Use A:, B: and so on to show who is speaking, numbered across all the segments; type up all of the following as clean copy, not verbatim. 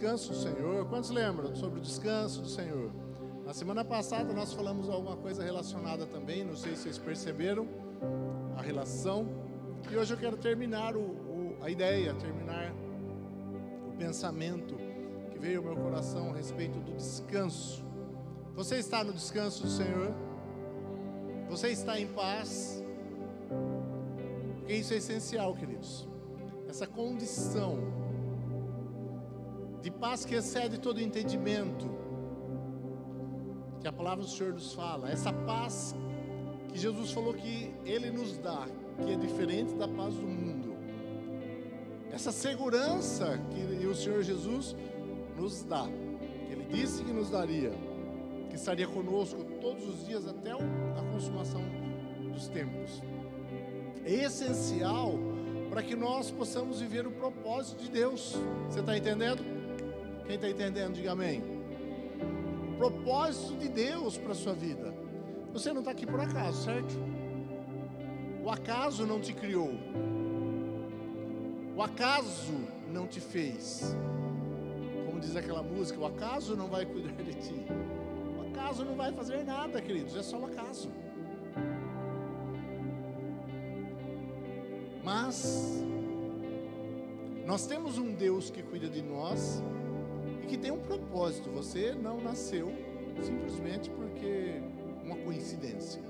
A: Descanso do Senhor. Quantos lembram sobre o descanso do Senhor? Na semana passada nós falamos alguma coisa relacionada também, não sei se vocês perceberam a relação. E hoje eu quero terminar a ideia, terminar o pensamento que veio ao meu coração a respeito do descanso. Você está no descanso do Senhor? Você está em paz? Porque isso é essencial, queridos. Essa condição de paz que excede todo entendimento, que a palavra do Senhor nos fala, essa paz que Jesus falou que Ele nos dá, que é diferente da paz do mundo, essa segurança que o Senhor Jesus nos dá, que Ele disse que nos daria, que estaria conosco todos os dias até a consumação dos tempos, é essencial para que nós possamos viver o propósito de Deus. Você está entendendo? Quem está entendendo, diga amém. O propósito de Deus para a sua vida. Você não está aqui por acaso, certo? O acaso não te criou. O acaso não te fez. Como diz aquela música, o acaso não vai cuidar de ti. O acaso não vai fazer nada, queridos, é só o acaso. Mas nós temos um Deus que cuida de nós e que tem um propósito. Você não nasceu simplesmente porque uma coincidência,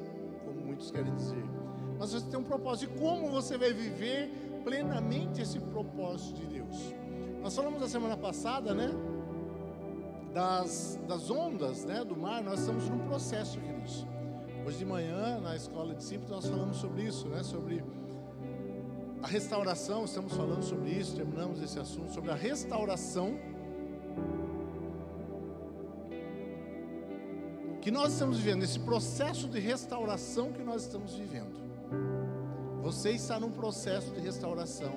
A: como muitos querem dizer. Mas você tem um propósito. E como você vai viver plenamente esse propósito de Deus? Nós falamos na semana passada, né? Das ondas, né, do mar. Nós estamos num processo, queridos. Hoje de manhã, na escola de discípulos, nós falamos sobre isso, né? Sobre a restauração, estamos falando sobre isso, terminamos esse assunto, sobre a restauração que nós estamos vivendo, esse processo de restauração que nós estamos vivendo. Você está num processo de restauração,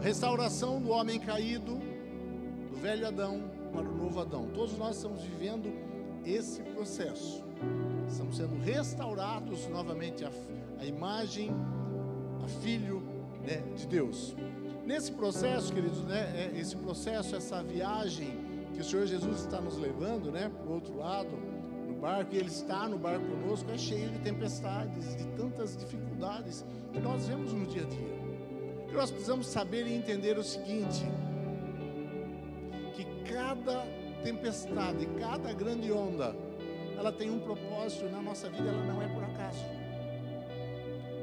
A: restauração do homem caído, do velho Adão para o novo Adão. Todos nós estamos vivendo esse processo, estamos sendo restaurados novamente a imagem, a filho, né, de Deus. Nesse processo, queridos, né, esse processo, essa viagem que o Senhor Jesus está nos levando, né, para o outro lado, no barco, e Ele está no barco conosco, é cheio de tempestades, de tantas dificuldades que nós vemos no dia a dia. E nós precisamos saber e entender o seguinte, que cada tempestade, cada grande onda, ela tem um propósito na nossa vida, ela não é por acaso.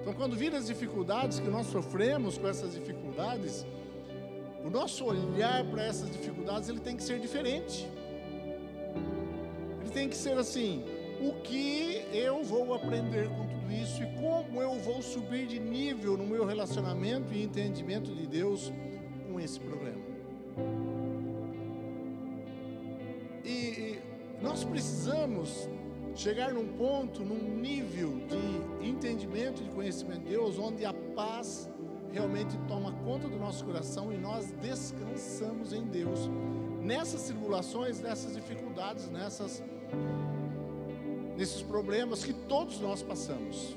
A: Então, quando vir as dificuldades que nós sofremos com essas dificuldades, o nosso olhar para essas dificuldades, ele tem que ser diferente. Ele tem que ser assim, o que eu vou aprender com tudo isso e como eu vou subir de nível no meu relacionamento e entendimento de Deus com esse problema. E nós precisamos chegar num ponto, num nível de entendimento, de conhecimento de Deus, onde a paz realmente toma conta do nosso coração e nós descansamos em Deus, nessas tribulações, nessas dificuldades, nesses problemas que todos nós passamos.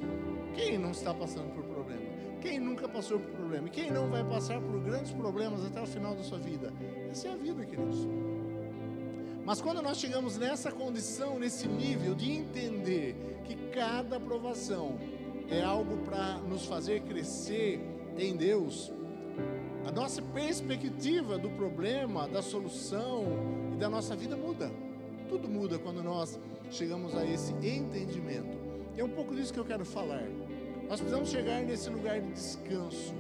A: Quem não está passando por problema? Quem nunca passou por problema? E quem não vai passar por grandes problemas até o final da sua vida? Essa é a vida, queridos. Mas quando nós chegamos nessa condição, nesse nível de entender que cada provação é algo para nos fazer crescer em Deus, a nossa perspectiva do problema, da solução e da nossa vida muda. Tudo muda quando nós chegamos a esse entendimento. É um pouco disso que eu quero falar. Nós precisamos chegar nesse lugar de descanso.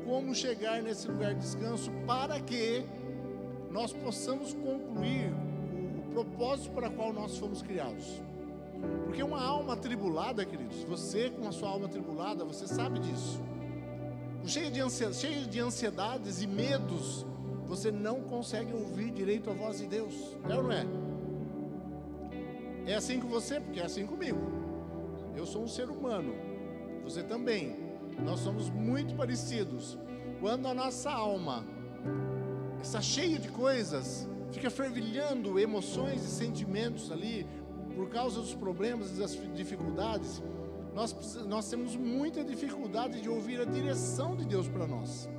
A: Como chegar nesse lugar de descanso para que nós possamos concluir propósito para o qual nós fomos criados. Porque uma alma atribulada, queridos, você com a sua alma atribulada, você sabe disso, cheio de ansiedades e medos, você não consegue ouvir direito a voz de Deus. É ou não é? É assim com você, porque é assim comigo. Eu sou um ser humano, você também. Nós somos muito parecidos. Quando a nossa alma está cheia de coisas, fica fervilhando emoções e sentimentos ali, por causa dos problemas e das dificuldades, nós temos muita dificuldade de ouvir a direção de Deus para nós,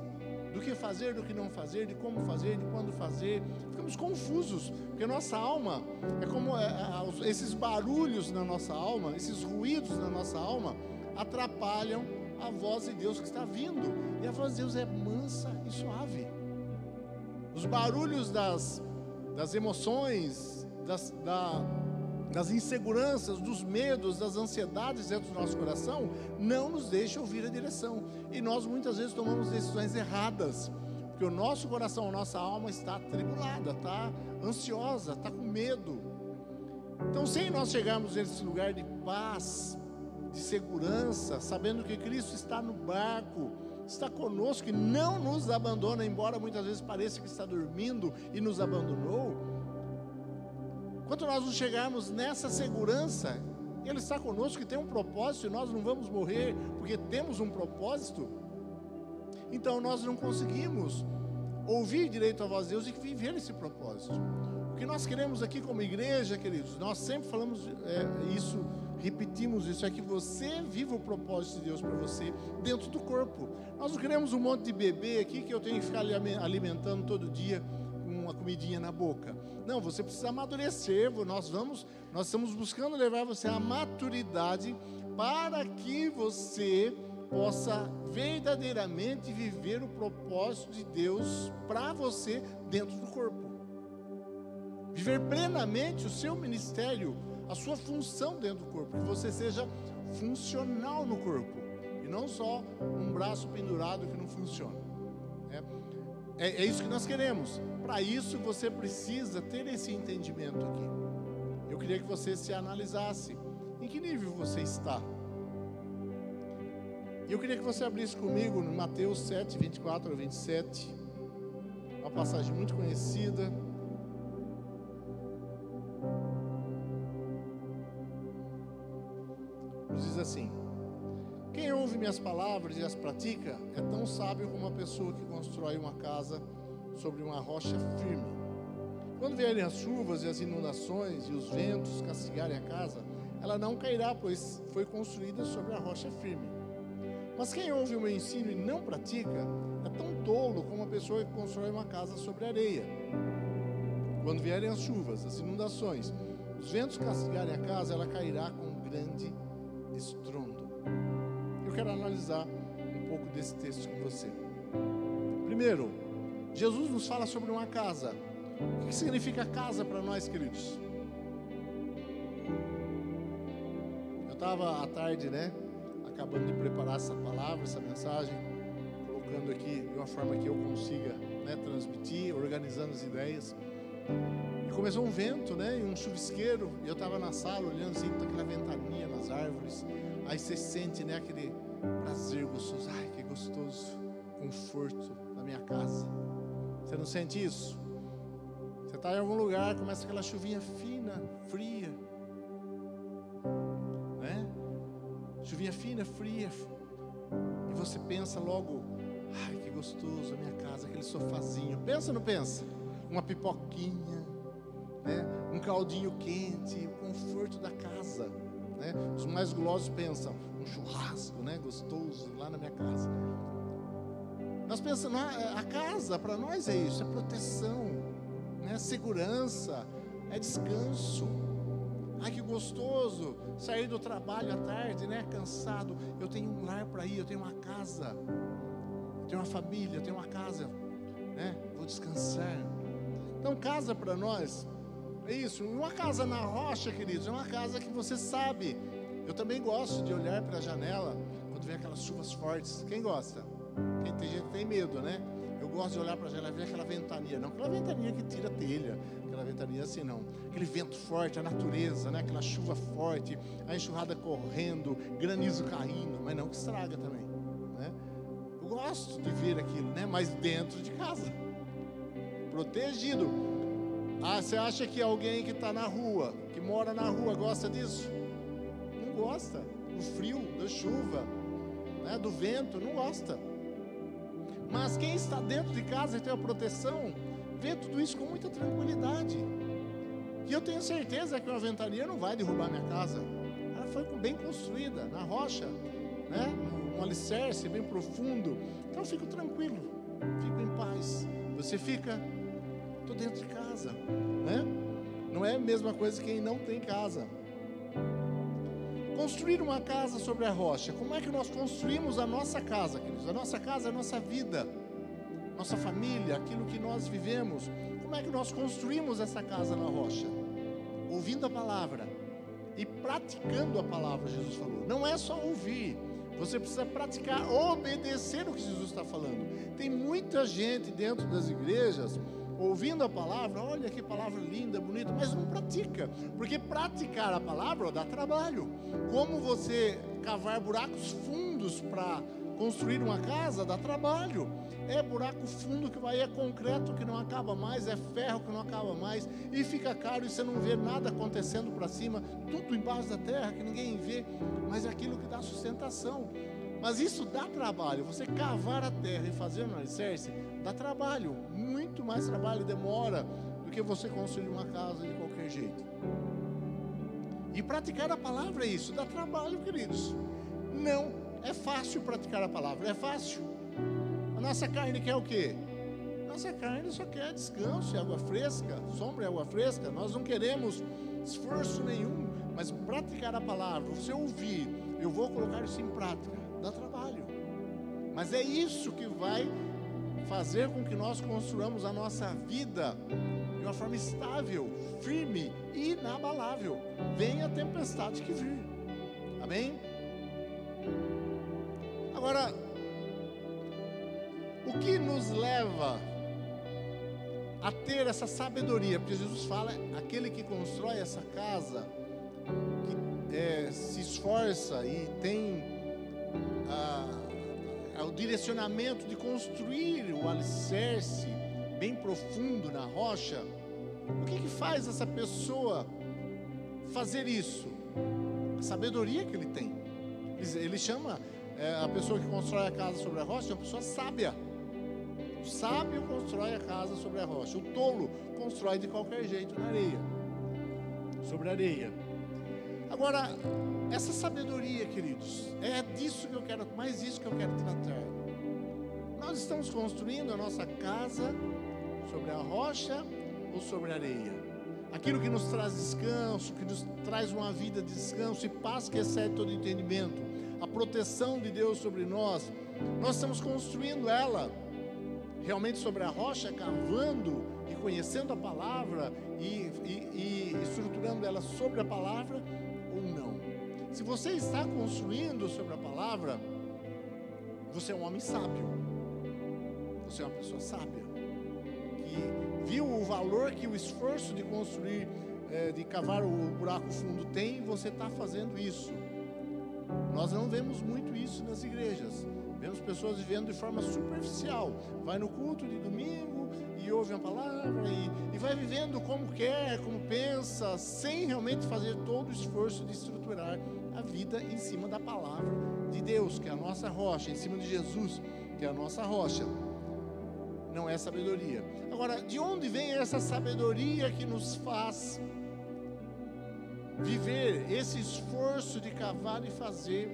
A: do que fazer, do que não fazer, de como fazer, de quando fazer. ficamos confusos, porque nossa alma é como esses barulhos na nossa alma, esses ruídos na nossa alma atrapalham a voz de Deus que está vindo. E a voz de Deus é mansa e suave. Os barulhos das emoções, das inseguranças, dos medos, das ansiedades dentro do nosso coração não nos deixam ouvir a direção. E nós muitas vezes tomamos decisões erradas, porque o nosso coração, a nossa alma está atribulada, está ansiosa, está com medo. Então, sem nós chegarmos nesse lugar de paz, de segurança, sabendo que Cristo está no barco, está conosco e não nos abandona, embora muitas vezes pareça que está dormindo e nos abandonou. Quando nós não chegarmos nessa segurança, Ele está conosco e tem um propósito, e nós não vamos morrer porque temos um propósito, então nós não conseguimos ouvir direito a voz de Deus e viver esse propósito. O que nós queremos aqui como igreja, queridos, nós sempre falamos isso, repetimos isso, é que você viva o propósito de Deus para você dentro do corpo. Nós não queremos um monte de bebê aqui que eu tenho que ficar alimentando todo dia com uma comidinha na boca. Não, você precisa amadurecer. Nós estamos buscando levar você à maturidade para que você possa verdadeiramente viver o propósito de Deus para você dentro do corpo. Viver plenamente o seu ministério, a sua função dentro do corpo, que você seja funcional no corpo e não só um braço pendurado que não funciona. É isso que nós queremos. Para isso você precisa ter esse entendimento aqui. Eu queria que você se analisasse. Em que nível você está? Eu queria que você abrisse comigo no Mateus 7, 24 a 27. Uma passagem muito conhecida. Nos diz assim: quem ouve minhas palavras e as pratica é tão sábio como uma pessoa que constrói uma casa sobre uma rocha firme. Quando vierem as chuvas e as inundações e os ventos castigarem a casa, ela não cairá, pois foi construída sobre a rocha firme. Mas quem ouve o meu ensino e não pratica é tão tolo como uma pessoa que constrói uma casa sobre areia. Quando vierem as chuvas, as inundações, os ventos castigarem a casa, ela cairá com grande estrondo. Eu quero analisar um pouco desse texto com você. Primeiro, Jesus nos fala sobre uma casa. O que significa casa para nós, queridos? Eu estava à tarde, acabando de preparar essa palavra, essa mensagem, colocando aqui de uma forma que eu consiga transmitir, organizando as ideias. E começou um vento, e um chuvisqueiro, e eu estava na sala olhando assim, aquela ventania nas árvores. Aí você sente, aquele prazer gostoso. Ai, que gostoso, conforto na minha casa. Você não sente isso? Você está em algum lugar, começa aquela chuvinha fina, fria, chuvinha fina, fria, e você pensa logo: ai, que gostoso a minha casa, aquele sofazinho. Pensa ou não pensa? Uma pipoquinha, um caldinho quente, o conforto da casa, Os mais gulosos pensam: um churrasco, gostoso lá na minha casa. Nós pensamos, a casa para nós é isso, é proteção, segurança, é descanso. Ai, que gostoso sair do trabalho à tarde, cansado. Eu tenho um lar para ir, eu tenho uma casa, eu tenho uma família, eu tenho uma casa, vou descansar. Então, casa para nós é isso. Uma casa na rocha, queridos, é uma casa que você sabe. Eu também gosto de olhar para a janela quando vem aquelas chuvas fortes. Quem gosta? Tem gente que tem medo, Eu gosto de olhar para a janela e ver aquela ventania. Não aquela ventania que tira a telha, aquela ventania assim não. Aquele vento forte, a natureza, aquela chuva forte, a enxurrada correndo, granizo caindo, mas não que estraga também, Eu gosto de ver aquilo, mas dentro de casa, protegido. Você acha que alguém que está na rua, que mora na rua, gosta disso? Não gosta. Do frio, da chuva, do vento, não gosta. Mas quem está dentro de casa e tem a proteção, vê tudo isso com muita tranquilidade. E eu tenho certeza que uma ventania não vai derrubar minha casa. Ela foi bem construída, na rocha, um alicerce bem profundo. Então eu fico tranquilo, fico em paz. Você fica? Estou dentro de casa, né? Não é a mesma coisa que quem não tem casa. Construir uma casa sobre a rocha. Como é que nós construímos a nossa casa, queridos? A nossa casa é a nossa vida, nossa família, aquilo que nós vivemos. Como é que nós construímos essa casa na rocha? Ouvindo a palavra e praticando a palavra, Jesus falou. Não é só ouvir, você precisa praticar, obedecer o que Jesus está falando. Tem muita gente dentro das igrejas ouvindo a palavra, olha que palavra linda, bonita, mas não pratica, porque praticar a palavra dá trabalho. Como você cavar buracos fundos para construir uma casa, dá trabalho. É buraco fundo que vai, é concreto que não acaba mais, é ferro que não acaba mais, e fica caro e você não vê nada acontecendo para cima, tudo embaixo da terra que ninguém vê, mas é aquilo que dá sustentação. Mas isso dá trabalho. Você cavar a terra e fazer um alicerce dá trabalho, muito mais trabalho, demora do que você construir uma casa de qualquer jeito. E praticar a palavra é isso, dá trabalho, queridos. Não é fácil praticar a palavra, é fácil. A nossa carne quer o quê? Nossa carne só quer descanso e água fresca, sombra e água fresca. Nós não queremos esforço nenhum, mas praticar a palavra, você ouvir, eu vou colocar isso em prática, dá trabalho. Mas é isso que vai fazer com que nós construamos a nossa vida de uma forma estável, firme e inabalável. Venha a tempestade que vir. Amém? Agora, o que nos leva a ter essa sabedoria? Porque Jesus fala, aquele que constrói essa casa, que se esforça e tem o direcionamento de construir o alicerce bem profundo na rocha. O que faz essa pessoa fazer isso? A sabedoria que ele tem. Ele chama a pessoa que constrói a casa sobre a rocha, é uma pessoa sábia. O sábio constrói a casa sobre a rocha. O tolo constrói de qualquer jeito na areia, sobre a areia. Agora, essa sabedoria, queridos, é disso que eu quero, mais isso que eu quero tratar. Nós estamos construindo a nossa casa sobre a rocha ou sobre a areia? Aquilo que nos traz descanso, que nos traz uma vida de descanso e paz que excede todo entendimento, a proteção de Deus sobre nós, nós estamos construindo ela realmente sobre a rocha, cavando e conhecendo a palavra e estruturando ela sobre a palavra, ou não? Se você está construindo sobre a palavra, você é um homem sábio, você é uma pessoa sábia, que viu o valor que o esforço de construir, de cavar o buraco fundo tem, e você está fazendo isso. Nós não vemos muito isso nas igrejas. Vemos pessoas vivendo de forma superficial. Vai no culto de domingo e ouve a palavra e vai vivendo como quer, como pensa, sem realmente fazer todo o esforço de estruturar a vida em cima da palavra de Deus, que é a nossa rocha, em cima de Jesus, que é a nossa rocha. Não é sabedoria. Agora, de onde vem essa sabedoria que nos faz viver esse esforço de cavar e fazer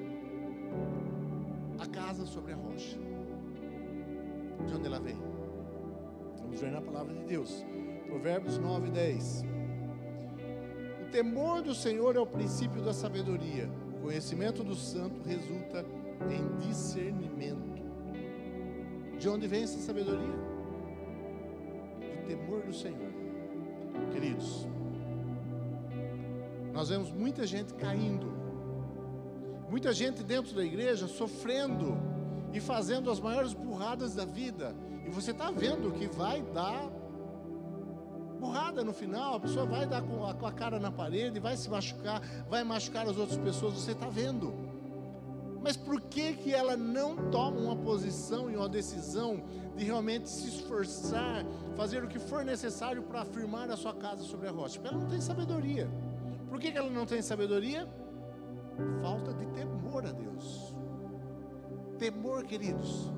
A: a casa sobre a rocha? De onde ela vem? Vamos ver na palavra de Deus. Provérbios 9:10. O temor do Senhor é o princípio da sabedoria. O conhecimento do santo resulta em discernimento. De onde vem essa sabedoria? Do temor do Senhor. Queridos, nós vemos muita gente caindo, muita gente dentro da igreja sofrendo e fazendo as maiores burradas da vida, e você está vendo que vai dar burrada no final, a pessoa vai dar com a cara na parede, vai se machucar, vai machucar as outras pessoas, você está vendo. Mas por que ela não toma uma posição e uma decisão de realmente se esforçar, fazer o que for necessário para afirmar a sua casa sobre a rocha? Porque ela não tem sabedoria. Por que ela não tem sabedoria? Falta de temor a Deus. Temor, queridos.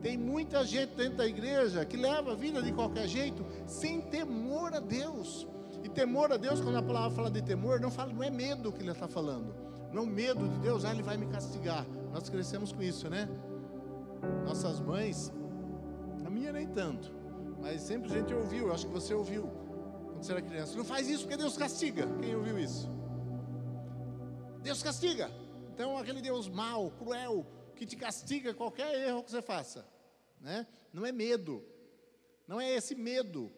A: Tem muita gente dentro da igreja que leva a vida de qualquer jeito, sem temor a Deus. E temor a Deus, quando a palavra fala de temor, não é medo que ele está falando. Não medo de Deus, ele vai me castigar. Nós crescemos com isso, né? Nossas mães, a minha nem tanto, Mas sempre a gente ouviu, acho que você ouviu, quando você era criança: não faz isso porque Deus castiga. Quem ouviu isso? Deus castiga. Então aquele Deus mau, cruel, que te castiga qualquer erro que você faça, né? Não é medo, não é esse medo,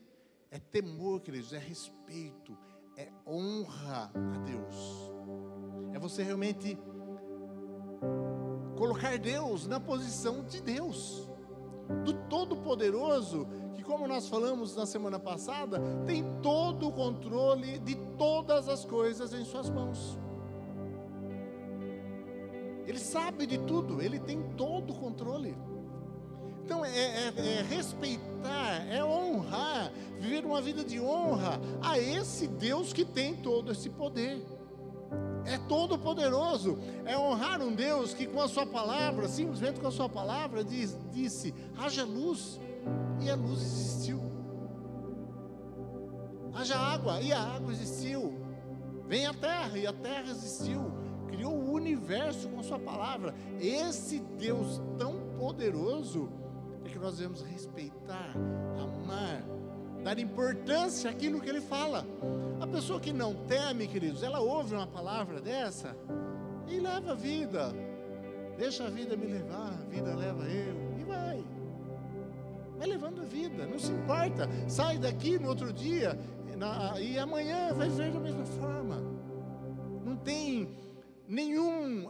A: é temor, queridos, é respeito, é honra a Deus, é você realmente colocar Deus na posição de Deus, do Todo-Poderoso, que, como nós falamos na semana passada, tem todo o controle de todas as coisas em suas mãos. Ele sabe de tudo, Ele tem todo o controle. Então é respeitar, é honrar, viver uma vida de honra a esse Deus que tem todo esse poder. É todo poderoso, é honrar um Deus que com a sua palavra, simplesmente com a sua palavra, disse: haja luz, e a luz existiu. Haja água, e a água existiu. Vem a terra, e a terra existiu. Criou o universo com a sua palavra. Esse Deus tão poderoso é que nós devemos respeitar, amar, dar importância àquilo que Ele fala. A pessoa que não teme, queridos, ela ouve uma palavra dessa e leva a vida. Deixa a vida me levar, a vida leva eu, e vai levando a vida, não se importa. Sai daqui no outro dia e amanhã vai ver da mesma forma. Não tem nenhum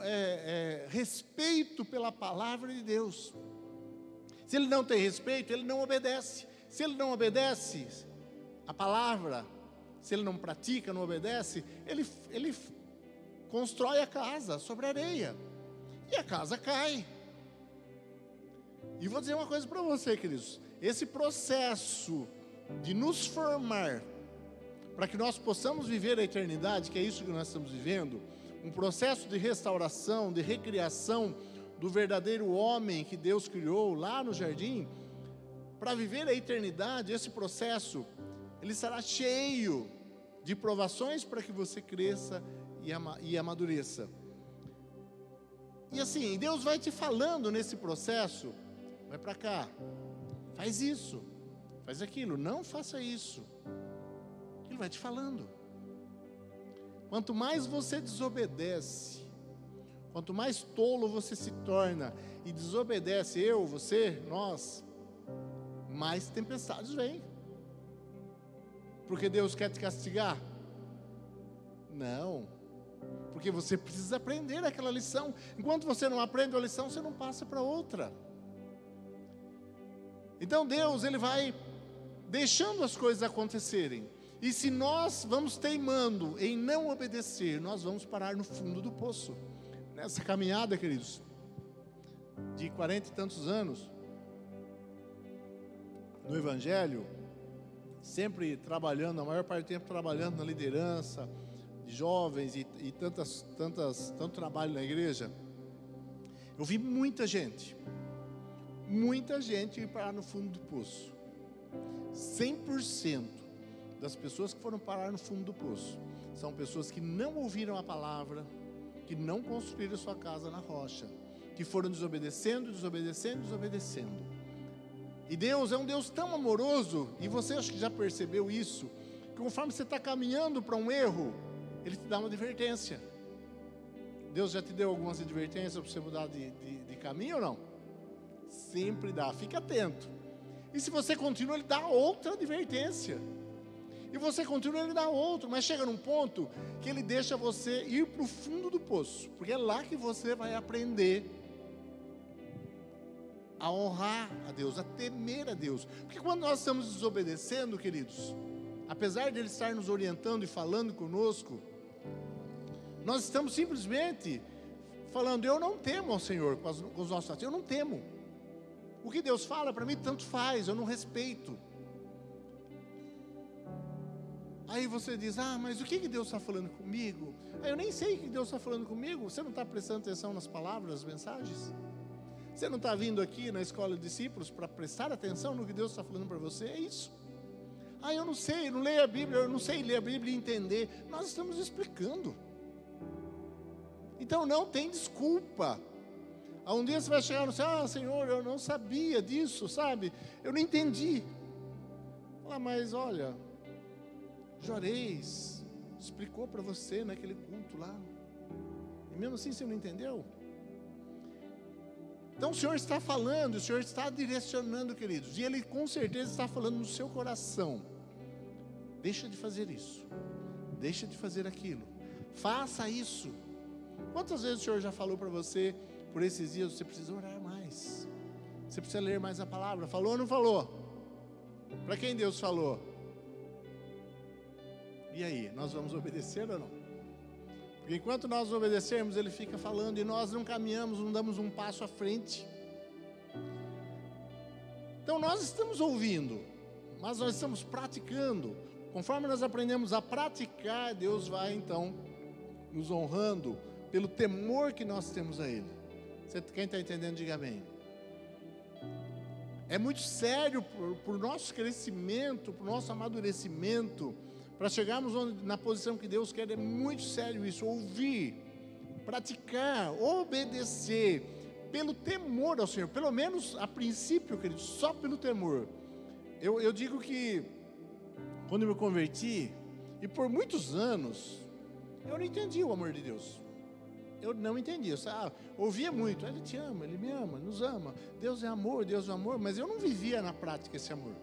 A: respeito pela palavra de Deus. Se ele não tem respeito, ele não obedece. Se ele não obedece a palavra, se ele não pratica, não obedece, ele constrói a casa sobre areia, e a casa cai. E vou dizer uma coisa para você, queridos: esse processo de nos formar para que nós possamos viver a eternidade, que é isso que nós estamos vivendo, um processo de restauração, de recriação do verdadeiro homem que Deus criou lá no jardim, para viver a eternidade, esse processo, ele será cheio de provações para que você cresça e amadureça. E assim, Deus vai te falando nesse processo: vai para cá, faz isso, faz aquilo, não faça isso. Ele vai te falando. Quanto mais você desobedece, quanto mais tolo você se torna e desobedece, você, nós, mais tempestades vêm. Porque Deus quer te castigar? Não, porque você precisa aprender aquela lição. Enquanto você não aprende a lição, você não passa para outra. Então Deus, Ele vai deixando as coisas acontecerem. E se nós vamos teimando em não obedecer, nós vamos parar no fundo do poço. Nessa caminhada, queridos, de 40 e tantos anos no Evangelho, sempre trabalhando, a maior parte do tempo trabalhando na liderança de jovens e tanto trabalho na igreja, eu vi muita gente ir parar no fundo do poço. 100% das pessoas que foram parar no fundo do poço são pessoas que não ouviram a palavra, que não construíram sua casa na rocha, que foram desobedecendo. E Deus é um Deus tão amoroso, e você acho que já percebeu isso, que conforme você está caminhando para um erro, Ele te dá uma advertência. Deus já te deu algumas advertências para você mudar de caminho ou não? Sempre dá, fica atento. E se você continua, Ele dá outra advertência. E você continua, Ele dá outro, mas chega num ponto que Ele deixa você ir para o fundo do poço, porque é lá que você vai aprender a honrar a Deus, a temer a Deus. Porque quando nós estamos desobedecendo, queridos, apesar de Ele estar nos orientando e falando conosco, nós estamos simplesmente falando: eu não temo ao Senhor com os nossos atos, eu não temo. O que Deus fala para mim, tanto faz, eu não respeito. Aí você diz: mas o que Deus está falando comigo? Eu nem sei o que Deus está falando comigo. Você não está prestando atenção nas palavras, nas mensagens? Você não está vindo aqui na escola de discípulos para prestar atenção no que Deus está falando para você? É isso. Eu não sei, eu não leio a Bíblia, eu não sei ler a Bíblia e entender. Nós estamos explicando. Então não tem desculpa. Um dia você vai chegar no céu: Senhor, eu não sabia disso, sabe? Eu não entendi. Mas olha, Juarez explicou para você naquele culto lá, e mesmo assim você não entendeu? Então o Senhor está falando, o Senhor está direcionando, queridos, e Ele com certeza está falando no seu coração: deixa de fazer isso, deixa de fazer aquilo, faça isso. Quantas vezes o Senhor já falou para você, por esses dias, você precisa orar mais, você precisa ler mais a palavra? Falou ou não falou? Para quem Deus falou? E aí, nós vamos obedecer ou não? Porque enquanto nós obedecermos, Ele fica falando e nós não caminhamos, não damos um passo à frente. Então nós estamos ouvindo, mas nós estamos praticando. Conforme nós aprendemos a praticar, Deus vai então nos honrando pelo temor que nós temos a Ele. Quem está entendendo, diga amém. É muito sério para o nosso crescimento, para o nosso amadurecimento, para chegarmos na posição que Deus quer. É muito sério isso, ouvir, praticar, obedecer, pelo temor ao Senhor, pelo menos a princípio, querido, só pelo temor. Eu digo que, quando eu me converti, e por muitos anos, eu não entendi o amor de Deus. Eu não entendia, ouvia muito: Ele te ama, Ele me ama, nos ama, Deus é amor, mas eu não vivia na prática esse amor.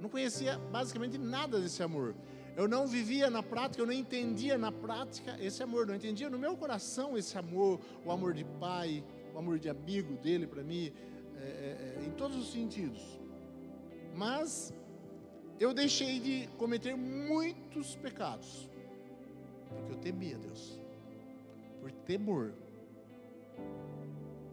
A: Não conhecia basicamente nada desse amor. Eu não vivia na prática, eu não entendia na prática esse amor, não entendia no meu coração esse amor, o amor de pai, o amor de amigo dele para mim, em todos os sentidos. Mas eu deixei de cometer muitos pecados, porque eu temia Deus, por temor,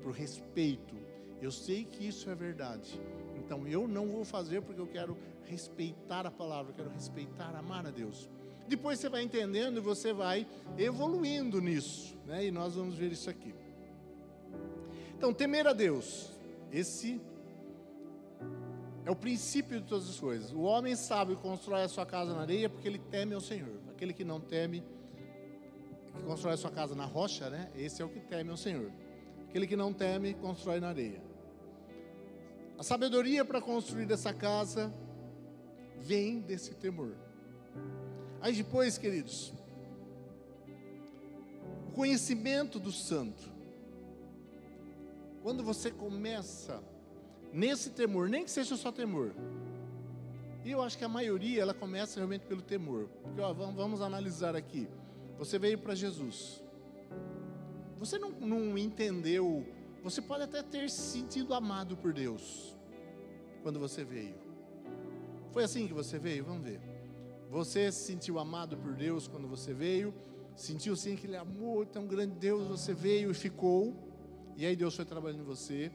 A: por respeito. Eu sei que isso é verdade, então eu não vou fazer porque eu quero respeitar a palavra, eu quero respeitar, amar a Deus. Depois você vai entendendo e você vai evoluindo nisso, né? E nós vamos ver isso aqui. Então, temer a Deus, esse é o princípio de todas as coisas. O homem sábio constrói a sua casa na areia porque ele teme ao Senhor. Aquele que não teme, que constrói a sua casa na rocha, né? Esse é o que teme ao Senhor. Aquele que não teme, constrói na areia. A sabedoria para construir essa casa vem desse temor. Aí depois, queridos, o conhecimento do santo. Quando você começa nesse temor, nem que seja só temor, e eu acho que a maioria, ela começa realmente pelo temor. Porque vamos analisar aqui. Você veio para Jesus, você não entendeu. Você pode até ter se sentido amado por Deus quando você veio. Foi assim que você veio? Vamos ver. Você se sentiu amado por Deus quando você veio? Sentiu sim aquele amor tão grande de Deus? Você veio e ficou, e aí Deus foi trabalhando em você?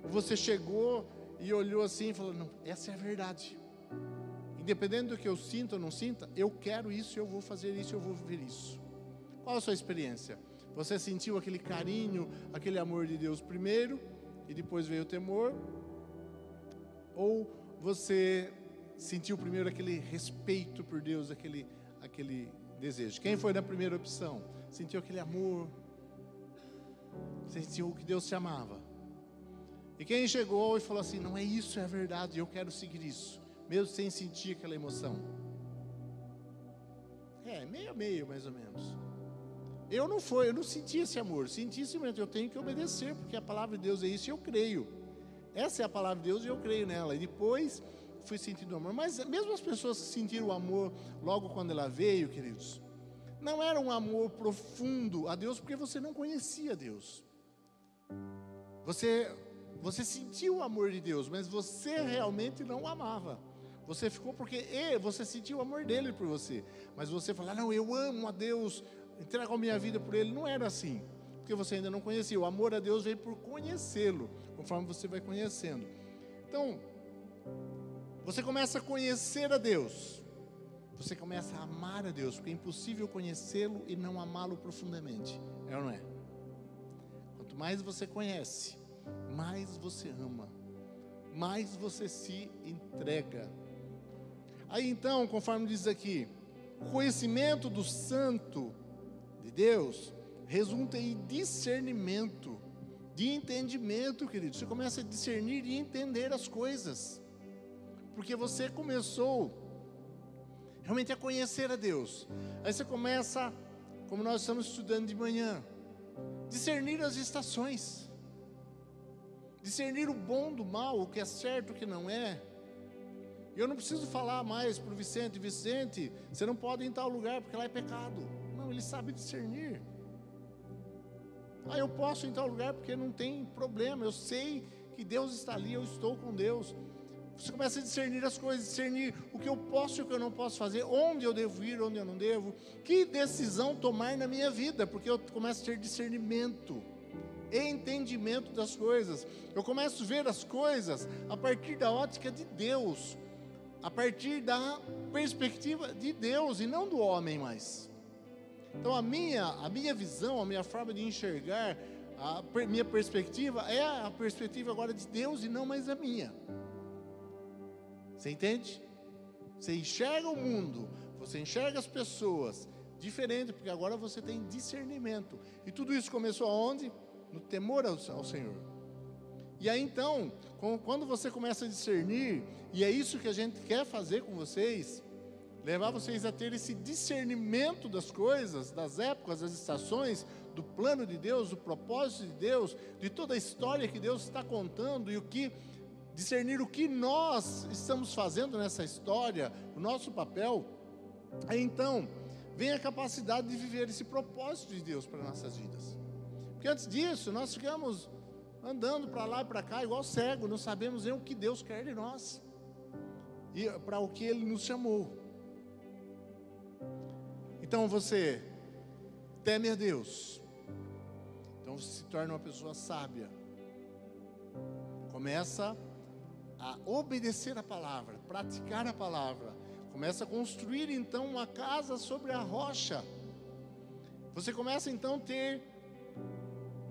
A: Ou você chegou e olhou assim e falou: não, essa é a verdade. Independente do que eu sinta ou não sinta, eu quero isso, eu vou fazer isso, eu vou viver isso. Qual a sua experiência? Você sentiu aquele carinho, aquele amor de Deus primeiro, e depois veio o temor? Ou você sentiu primeiro aquele respeito por Deus, aquele desejo? Quem foi na primeira opção? Sentiu aquele amor? Sentiu que Deus te amava? E quem chegou e falou assim: não é isso, é a verdade, eu quero seguir isso, mesmo sem sentir aquela emoção? Meio a meio, mais ou menos. Eu não senti esse amor, senti simplesmente: eu tenho que obedecer, porque a palavra de Deus é isso e eu creio. Essa é a palavra de Deus e eu creio nela. E depois fui sentindo amor. Mas mesmo as pessoas que sentiram o amor logo quando ela veio, queridos, não era um amor profundo a Deus, porque você não conhecia Deus. Você sentiu o amor de Deus, mas você realmente não o amava. Você ficou porque você sentiu o amor dele por você, mas você falou: não, eu amo a Deus, entrego a minha vida por Ele. Não era assim, porque você ainda não conhecia. O amor a Deus veio por conhecê-lo, conforme você vai conhecendo. Então, você começa a conhecer a Deus, você começa a amar a Deus, porque é impossível conhecê-lo e não amá-lo profundamente, é ou não é? Quanto mais você conhece, mais você ama, mais você se entrega. Aí então, conforme diz aqui, o conhecimento do santo de Deus resulta em discernimento, de entendimento, querido. Você começa a discernir e entender as coisas. porque você começou realmente a conhecer a Deus. Aí você começa, como nós estamos estudando de manhã, discernir as estações, discernir o bom do mal, o que é certo, o que não é. Eu não preciso falar mais para o Vicente: Vicente, você não pode ir em tal lugar porque lá é pecado. Não, ele sabe discernir. Eu posso ir em tal lugar porque não tem problema, eu sei que Deus está ali, eu estou com Deus. Você começa a discernir as coisas, discernir o que eu posso e o que eu não posso fazer, onde eu devo ir, onde eu não devo, que decisão tomar na minha vida, porque eu começo a ter discernimento, entendimento das coisas. Eu começo a ver as coisas a partir da ótica de Deus, a partir da perspectiva de Deus e não do homem mais. Então a minha visão, a minha forma de enxergar, a minha perspectiva é a perspectiva agora de Deus e não mais a minha. Você entende? Você enxerga o mundo, você enxerga as pessoas diferente, porque agora você tem discernimento. E tudo isso começou aonde? No temor ao Senhor. E aí então, quando você começa a discernir, e é isso que a gente quer fazer com vocês, levar vocês a ter esse discernimento das coisas, das épocas, das estações, do plano de Deus, do propósito de Deus, de toda a história que Deus está contando, e discernir o que nós estamos fazendo nessa história, o nosso papel. Aí então vem a capacidade de viver esse propósito de Deus para nossas vidas. Porque antes disso nós ficamos andando para lá e para cá igual cego, não sabemos nem o que Deus quer de nós e para o que Ele nos chamou. Então você teme a Deus, então você se torna uma pessoa sábia, começa a obedecer a palavra, praticar a palavra, começa a construir então uma casa sobre a rocha. Você começa então a ter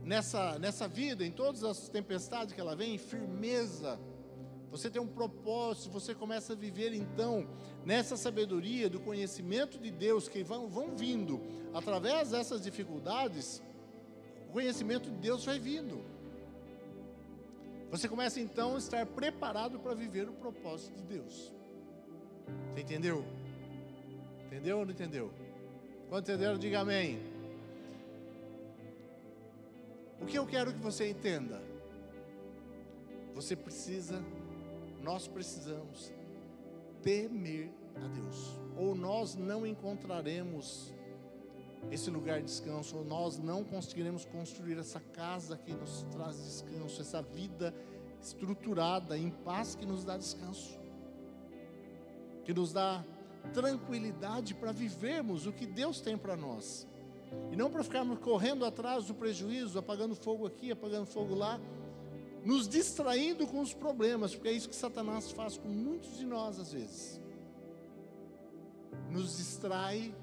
A: nessa vida, em todas as tempestades que ela vem, firmeza. Você tem um propósito, você começa a viver então nessa sabedoria do conhecimento de Deus que vão vindo através dessas dificuldades. O conhecimento de Deus vai vindo. Você começa então a estar preparado para viver o propósito de Deus. Você entendeu? Entendeu ou não entendeu? Quando entenderam, diga amém. O que eu quero que você entenda? Nós precisamos temer a Deus, ou nós não encontraremos esse lugar de descanso, ou nós não conseguiremos construir essa casa que nos traz descanso, essa vida estruturada em paz que nos dá descanso, que nos dá tranquilidade para vivermos o que Deus tem para nós, e não para ficarmos correndo atrás do prejuízo, apagando fogo aqui, apagando fogo lá, nos distraindo com os problemas, porque é isso que Satanás faz com muitos de nós às vezes, nos distrai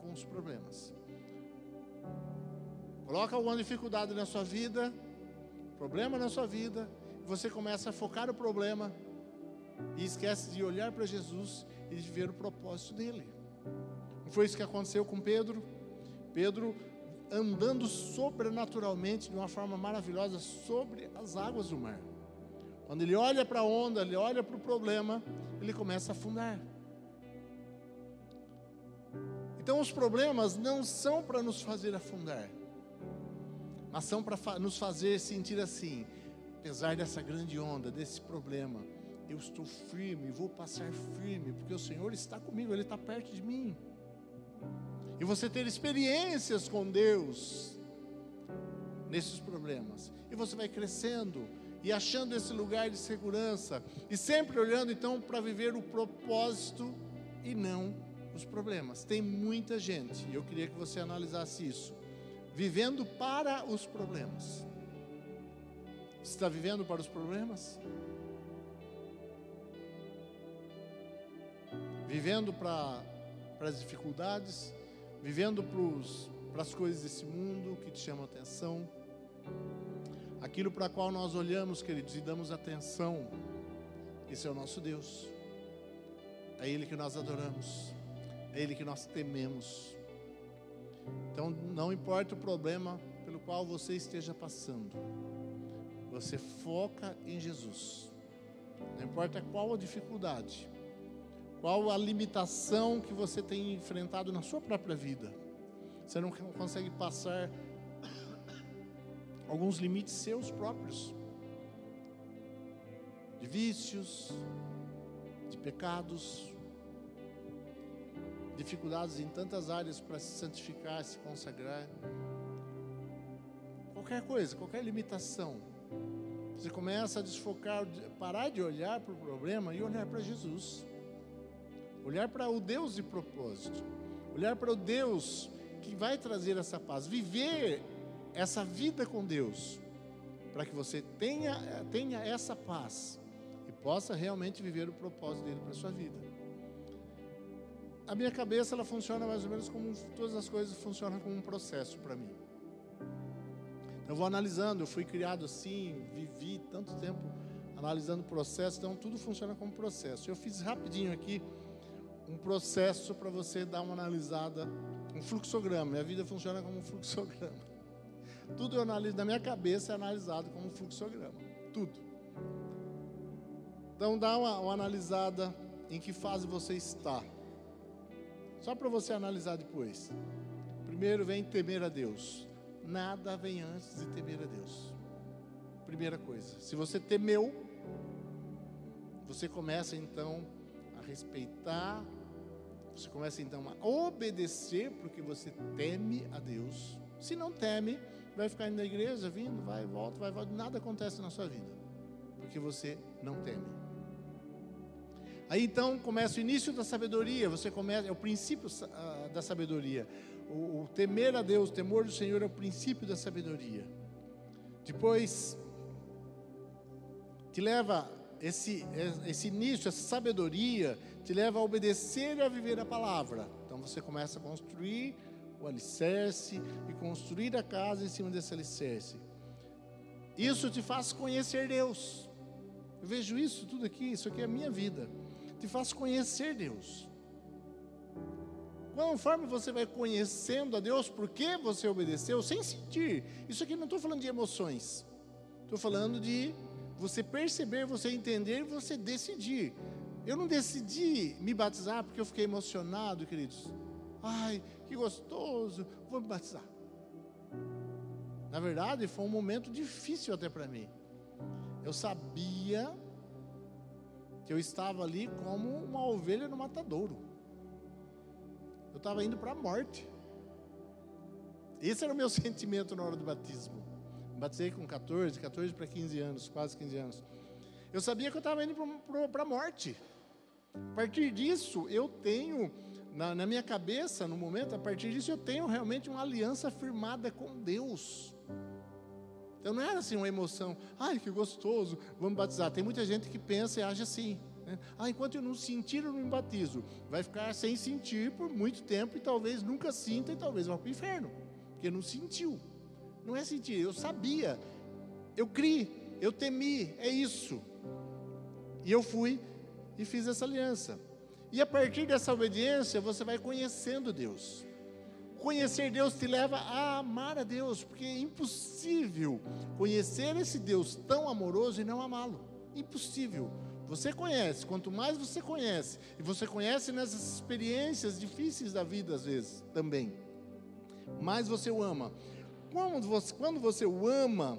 A: com os problemas. Coloca alguma dificuldade na sua vida, problema na sua vida, você começa a focar no problema e esquece de olhar para Jesus e de ver o propósito dele. Não foi isso que aconteceu com Pedro? Pedro andando sobrenaturalmente de uma forma maravilhosa sobre as águas do mar. Quando ele olha para a onda, ele olha para o problema, ele começa a afundar. Então os problemas não são para nos fazer afundar, mas são para nos fazer sentir assim: apesar dessa grande onda, desse problema, eu estou firme, vou passar firme, porque o Senhor está comigo, Ele está perto de mim. E você ter experiências com Deus nesses problemas, e você vai crescendo e achando esse lugar de segurança, e sempre olhando então para viver o propósito e não os problemas. Tem muita gente, e eu queria que você analisasse isso, vivendo para os problemas. Você está vivendo para os problemas? Vivendo para as dificuldades? Vivendo para as coisas desse mundo que te chamam a atenção? Aquilo para qual nós olhamos, queridos, e damos atenção, esse é o nosso Deus. É Ele que nós adoramos, é Ele que nós tememos. Então não importa o problema pelo qual você esteja passando, você foca em Jesus, Não importa qual a dificuldade, qual a limitação que você tem enfrentado na sua própria vida. Você não consegue passar alguns limites seus próprios, de vícios, de pecados, dificuldades em tantas áreas para se santificar, se consagrar. Qualquer coisa, qualquer limitação, você começa a desfocar, parar de olhar para o problema e olhar para Jesus. Olhar para o Deus de propósito. Olhar para o Deus que vai trazer essa paz. Viver essa vida com Deus. Para que você tenha essa paz. E possa realmente viver o propósito dele para a sua vida. A minha cabeça, ela funciona mais ou menos como todas as coisas funcionam como um processo para mim. Eu vou analisando, eu fui criado assim, vivi tanto tempo analisando o processo, então tudo funciona como processo. Eu fiz rapidinho aqui um processo para você dar uma analisada, um fluxograma. Minha vida funciona como um fluxograma. Tudo eu analiso, na minha cabeça é analisado como um fluxograma, tudo. Então dá uma analisada em que fase você está. Só para você analisar depois. Primeiro vem temer a Deus. Nada vem antes de temer a Deus. Primeira coisa. Se você temeu, você começa então a respeitar, você começa então a obedecer, porque você teme a Deus. Se não teme, vai ficar indo na igreja, vindo, vai e volta, nada acontece na sua vida, porque você não teme. Aí então começa o início da sabedoria, é o princípio da sabedoria. O temer a Deus, o temor do Senhor é o princípio da sabedoria. Depois te leva esse início, essa sabedoria te leva a obedecer e a viver a palavra. Então você começa a construir o alicerce e construir a casa em cima desse alicerce. Isso te faz conhecer Deus. Eu vejo isso tudo aqui, isso aqui é a minha vida. Te faz conhecer Deus. Conforme você vai conhecendo a Deus, porque você obedeceu, sem sentir. Isso aqui não estou falando de emoções. Estou falando de você perceber, você entender e você decidir. Eu não decidi me batizar porque eu fiquei emocionado, queridos. Ai, que gostoso, vou me batizar. Na verdade, foi um momento difícil até para mim. Eu sabia que eu estava ali como uma ovelha no matadouro. Eu estava indo para a morte. Esse era o meu sentimento na hora do batismo. Me batizei com 14 para 15 anos, quase 15 anos. Eu sabia que eu estava indo para a morte. A partir disso, eu tenho, na minha cabeça, no momento, a partir disso, eu tenho realmente uma aliança firmada com Deus. Então não era assim uma emoção, ai que gostoso, vamos batizar. Tem muita gente que pensa e age assim. Enquanto eu não sentir, eu não me batizo. Vai ficar sem sentir por muito tempo e talvez nunca sinta e talvez vá para o inferno, porque não sentiu. Não é sentir, eu sabia, eu criei, eu temi, é isso. E eu fui e fiz essa aliança. E a partir dessa obediência, você vai conhecendo Deus. Conhecer Deus te leva a amar a Deus, porque é impossível conhecer esse Deus tão amoroso e não amá-lo. Impossível. Você conhece, quanto mais você conhece, e você conhece nessas experiências difíceis da vida às vezes também, mais você o ama. Quando você o ama,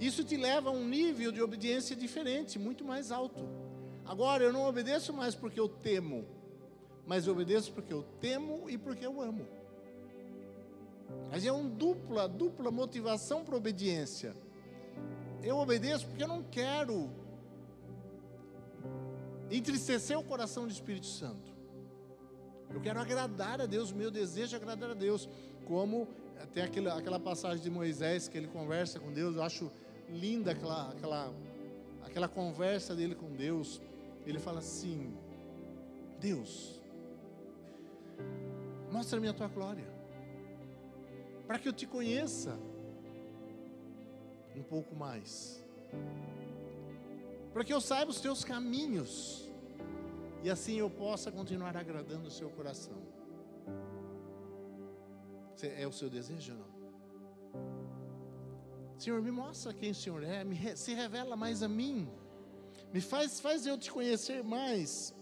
A: isso te leva a um nível de obediência diferente, muito mais alto. Agora, eu não obedeço mais porque eu temo, mas eu obedeço porque eu temo e porque eu amo. Mas é uma dupla motivação para a obediência. Eu obedeço porque eu não quero entristecer o coração do Espírito Santo. Eu quero agradar a Deus, o meu desejo é agradar a Deus. Como tem aquela passagem de Moisés que ele conversa com Deus, eu acho linda aquela conversa dele com Deus. Ele fala assim: Deus, mostra-me a tua glória, para que eu te conheça um pouco mais, para que eu saiba os teus caminhos, e assim eu possa continuar agradando o seu coração. É o seu desejo ou não? Senhor, me mostra quem o Senhor é, se revela mais a mim, faz eu te conhecer mais.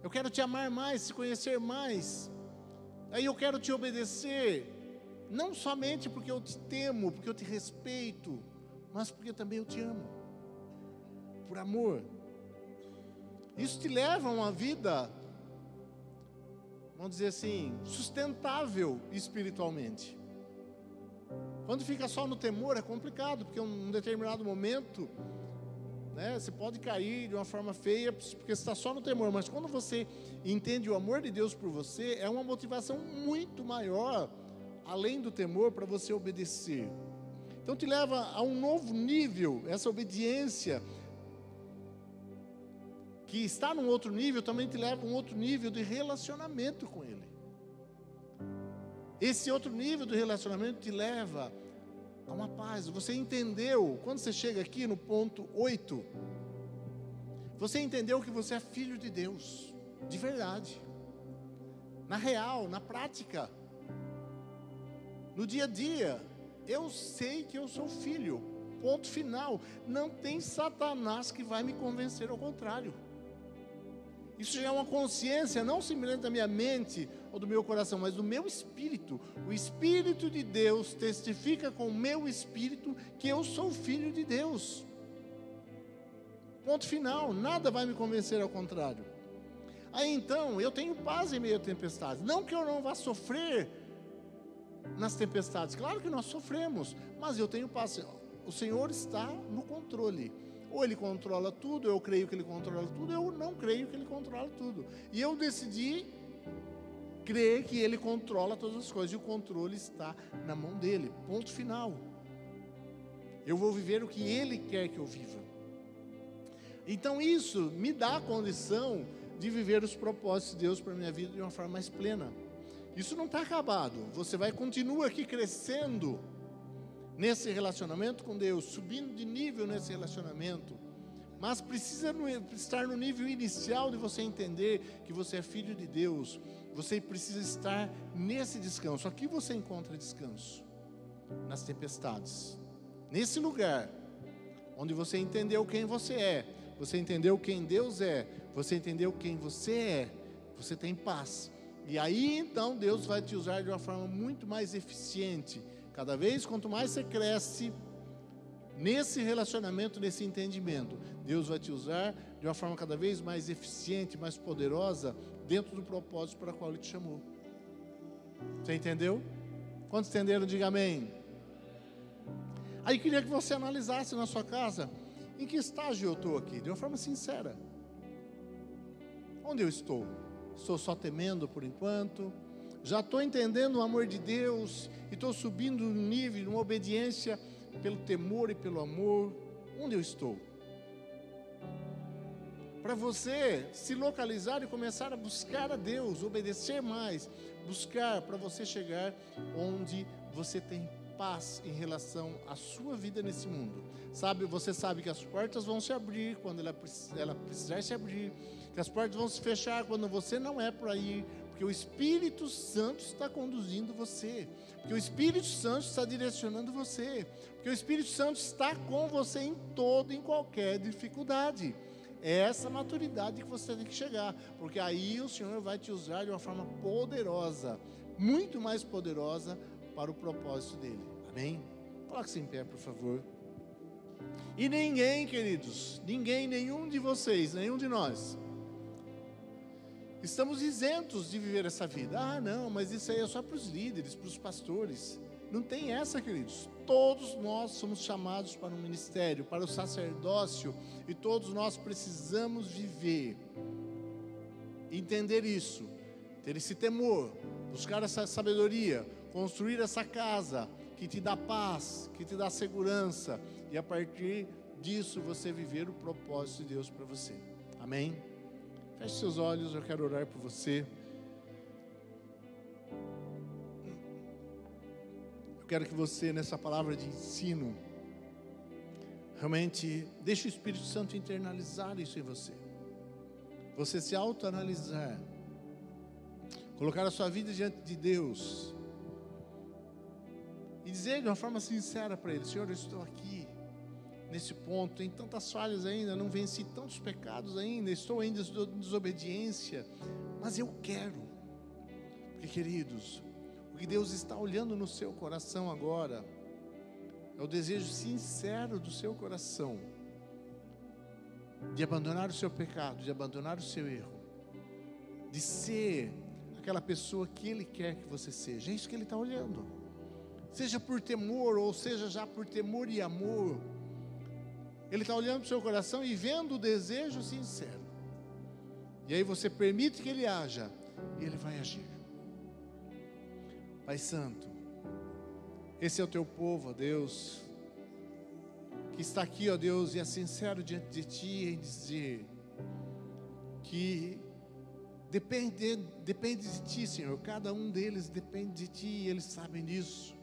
A: Eu quero te amar mais, te conhecer mais. Aí eu quero te obedecer, não somente porque eu te temo, porque eu te respeito, mas porque também eu te amo, por amor. Isso te leva a uma vida, vamos dizer assim, sustentável espiritualmente. Quando fica só no temor é complicado, porque em um determinado momento, né, você pode cair de uma forma feia, porque você está só no temor. Mas quando você entende o amor de Deus por você, é uma motivação muito maior, além do temor, para você obedecer. Então te leva a um novo nível, essa obediência, que está num outro nível, também te leva a um outro nível de relacionamento com Ele. Esse outro nível de relacionamento te leva a uma paz. Você entendeu, quando você chega aqui no ponto 8, você entendeu que você é filho de Deus, de verdade, na real, na prática, no dia a dia. Eu sei que eu sou filho, ponto final. Não tem Satanás que vai me convencer ao contrário. Isso já é uma consciência, não simplesmente da minha mente ou do meu coração, mas do meu espírito. O Espírito de Deus testifica com o meu espírito que eu sou filho de Deus. Ponto final, nada vai me convencer ao contrário. Aí então, eu tenho paz em meio a tempestades. Não que eu não vá sofrer nas tempestades, claro que nós sofremos, mas eu tenho paz. O Senhor está no controle. Ou Ele controla tudo, eu creio que Ele controla tudo, eu não creio que Ele controla tudo. E eu decidi crer que Ele controla todas as coisas, e o controle está na mão dEle, ponto final. Eu vou viver o que Ele quer que eu viva. Então isso me dá a condição de viver os propósitos de Deus para a minha vida de uma forma mais plena. Isso não está acabado, você vai continuar aqui crescendo nesse relacionamento com Deus, subindo de nível nesse relacionamento, mas precisa estar no nível inicial de você entender que você é filho de Deus. Você precisa estar nesse descanso. Aqui você encontra descanso, nas tempestades, nesse lugar onde você entendeu quem você é, você entendeu quem Deus é, você entendeu quem você é, você tem paz. E aí então Deus vai te usar de uma forma muito mais eficiente. Cada vez, quanto mais você cresce nesse relacionamento, nesse entendimento, Deus vai te usar de uma forma cada vez mais eficiente, mais poderosa, dentro do propósito para o qual Ele te chamou. Você entendeu? Quantos entenderam? Diga amém. Aí queria que você analisasse na sua casa, em que estágio eu estou aqui, de uma forma sincera. Onde eu estou? Estou só temendo por enquanto? Já estou entendendo o amor de Deus e estou subindo no nível, numa obediência pelo temor e pelo amor. Onde eu estou? Para você se localizar e começar a buscar a Deus, obedecer mais, buscar para você chegar onde você tem paz em relação à sua vida nesse mundo. Você sabe que as portas vão se abrir quando ela precisar se abrir, que as portas vão se fechar quando você não é para ir, porque o Espírito Santo está conduzindo você, porque o Espírito Santo está direcionando você, porque o Espírito Santo está com você em qualquer dificuldade. É essa maturidade que você tem que chegar, porque aí o Senhor vai te usar de uma forma poderosa, muito mais poderosa para o propósito dEle. Amém? Coloque-se em pé, por favor. E ninguém, queridos, nenhum de vocês, nenhum de nós, estamos isentos de viver essa vida. Ah, não, mas isso aí é só para os líderes, para os pastores. Não tem essa, queridos. Todos nós somos chamados para um ministério, para o sacerdócio, e todos nós precisamos viver, entender isso, ter esse temor, buscar essa sabedoria, construir essa casa que te dá paz, que te dá segurança, e a partir disso você viver o propósito de Deus para você. Amém? Feche seus olhos, eu quero orar por você. Eu quero que você, nessa palavra de ensino, realmente deixe o Espírito Santo internalizar isso em você. Você se autoanalisar, colocar a sua vida diante de Deus e dizer de uma forma sincera para Ele: Senhor, eu estou aqui, nesse ponto, tem tantas falhas ainda, não venci tantos pecados ainda, estou ainda em desobediência, mas eu quero. Porque, queridos, o que Deus está olhando no seu coração agora é o desejo sincero do seu coração de abandonar o seu pecado, de abandonar o seu erro, de ser aquela pessoa que Ele quer que você seja. É isso que Ele está olhando. Seja por temor, ou seja já por temor e amor, Ele está olhando para o seu coração e vendo o desejo sincero. E aí você permite que Ele haja, e Ele vai agir. Pai Santo, esse é o teu povo, ó Deus, que está aqui, ó Deus, e é sincero diante de Ti em dizer que depende de Ti, Senhor. Cada um deles depende de Ti, e eles sabem disso.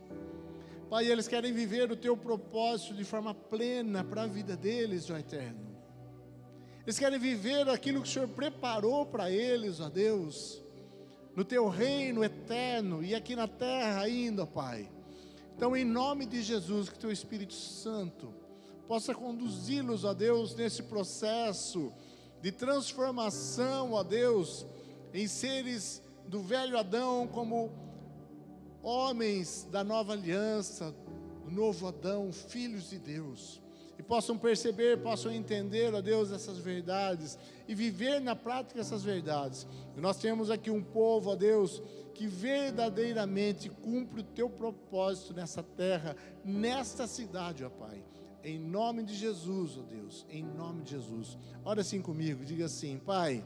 A: Pai, eles querem viver o Teu propósito de forma plena para a vida deles, ó Eterno. Eles querem viver aquilo que o Senhor preparou para eles, ó Deus, no Teu reino eterno e aqui na terra ainda, ó Pai. Então, em nome de Jesus, que Teu Espírito Santo possa conduzi-los, ó Deus, nesse processo de transformação, ó Deus, em seres do velho Adão como homens da nova aliança, do novo Adão, filhos de Deus, e possam perceber, possam entender, ó Deus, essas verdades, e viver na prática essas verdades. E nós temos aqui um povo, ó Deus, que verdadeiramente cumpre o Teu propósito nessa terra, nesta cidade, ó Pai, em nome de Jesus, ó Deus, em nome de Jesus. Ora assim comigo, diga assim: Pai,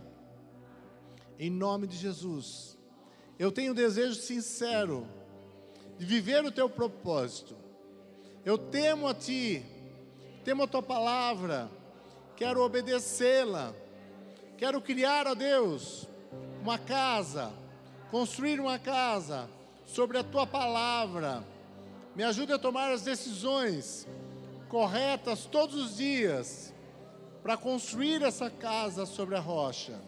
A: em nome de Jesus, eu tenho um desejo sincero de viver o Teu propósito. Eu temo a Ti, temo a Tua palavra, quero obedecê-la, quero criar, ó Deus, uma casa, construir uma casa sobre a Tua palavra. Me ajude a tomar as decisões corretas todos os dias para construir essa casa sobre a rocha,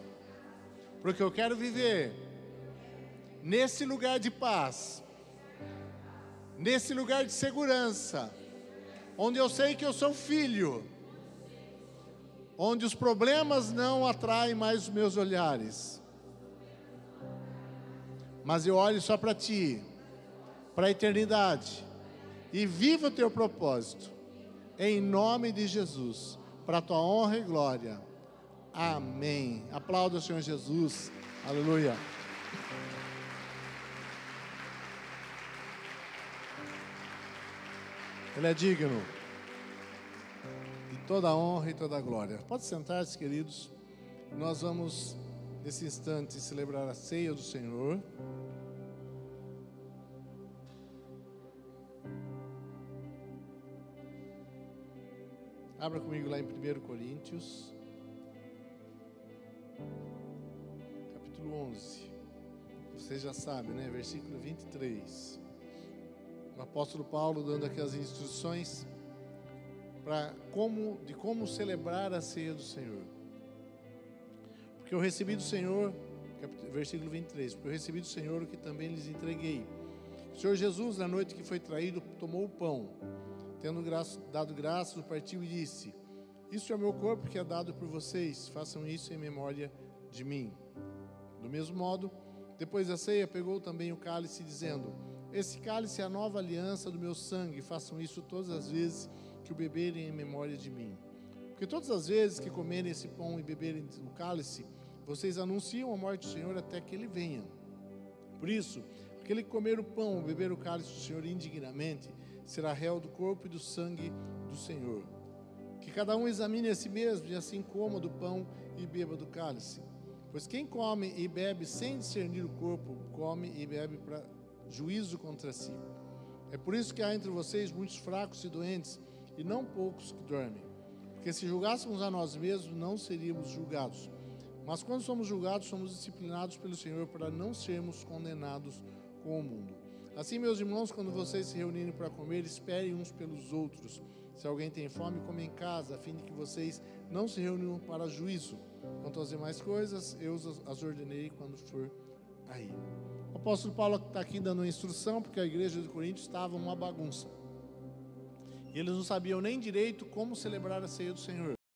A: porque eu quero viver nesse lugar de paz, nesse lugar de segurança, onde eu sei que eu sou filho, onde os problemas não atraem mais os meus olhares, mas eu olho só para Ti, para a eternidade, e vivo o Teu propósito, em nome de Jesus, para a Tua honra e glória. Amém. Aplauda o Senhor Jesus. Aleluia. Ele é digno de toda a honra e toda a glória. Pode sentar-se, queridos. Nós vamos, nesse instante, celebrar a ceia do Senhor. Abra comigo lá em 1 Coríntios, capítulo 11. Vocês já sabem, né? Versículo 23. O apóstolo Paulo dando aqui as instruções de como celebrar a ceia do Senhor. Porque eu recebi do Senhor, versículo 23, porque eu recebi do Senhor o que também lhes entreguei. O Senhor Jesus, na noite que foi traído, tomou o pão, tendo dado graças, o partiu e disse: Isso é o meu corpo que é dado por vocês, façam isso em memória de mim. Do mesmo modo, depois da ceia, pegou também o cálice, dizendo: Esse cálice é a nova aliança do meu sangue, façam isso todas as vezes que o beberem em memória de mim. Porque todas as vezes que comerem esse pão e beberem o cálice, vocês anunciam a morte do Senhor até que Ele venha. Por isso, aquele que comer o pão ou beber o cálice do Senhor indignamente, será réu do corpo e do sangue do Senhor. Que cada um examine a si mesmo, e assim coma do pão e beba do cálice. Pois quem come e bebe sem discernir o corpo, come e bebe para juízo contra si. É por isso que há entre vocês muitos fracos e doentes, e não poucos que dormem. Porque se julgássemos a nós mesmos, não seríamos julgados. Mas quando somos julgados, somos disciplinados pelo Senhor para não sermos condenados com o mundo. Assim, meus irmãos, quando vocês se reunirem para comer, esperem uns pelos outros. Se alguém tem fome, come em casa, a fim de que vocês não se reúnam para juízo. Quanto às demais coisas, eu as ordenei quando for aí. O apóstolo Paulo está aqui dando uma instrução, porque a igreja de Corinto estava uma bagunça. E eles não sabiam nem direito como celebrar a ceia do Senhor.